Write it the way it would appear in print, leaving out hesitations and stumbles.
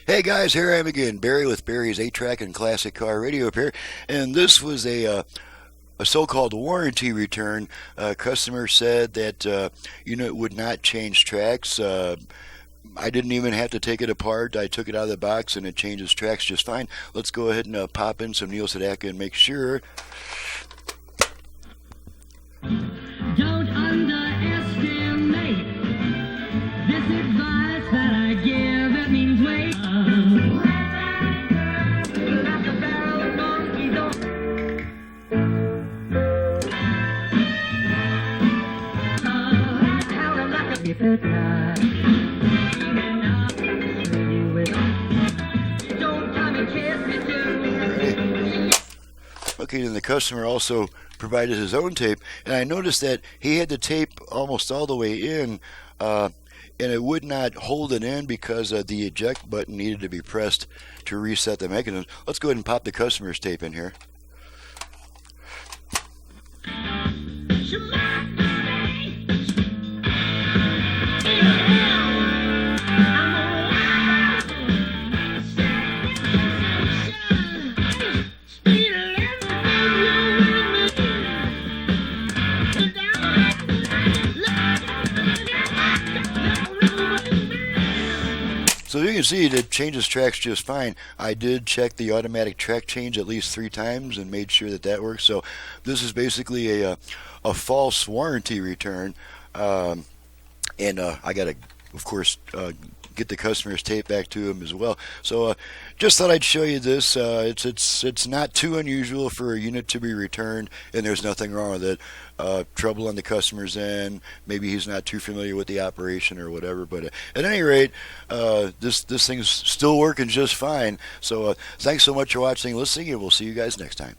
Hey guys, here I am again, Barry with Barry's 8-Track and Classic Car Radio up here, and this was a so-called warranty return. Customer said that unit would not change tracks. I didn't even have to take it apart. I took it out of the box and it changes tracks just fine. Let's go ahead and pop in some Neil Sedaka and make sure. Don't underestimate this advice that I give. It means wait. Like a barrel of monkey don't. How like a if it don't come and kiss me too. Okay, then the customer also provided his own tape, and I noticed that he had the tape almost all the way in, and it would not hold it in because the eject button needed to be pressed to reset the mechanism. Let's go ahead and pop the customer's tape in here. So you can see it changes tracks just fine. I did check the automatic track change at least 3 times and made sure that that works. So this is basically a false warranty return, and I got to, of course, get the customer's tape back to him as well. So just thought I'd show you this. It's not too unusual for a unit to be returned, and there's nothing wrong with it. Trouble on the customer's end. Maybe he's not too familiar with the operation or whatever. But at any rate, this thing's still working just fine. So thanks so much for watching and listening, and we'll see you guys next time.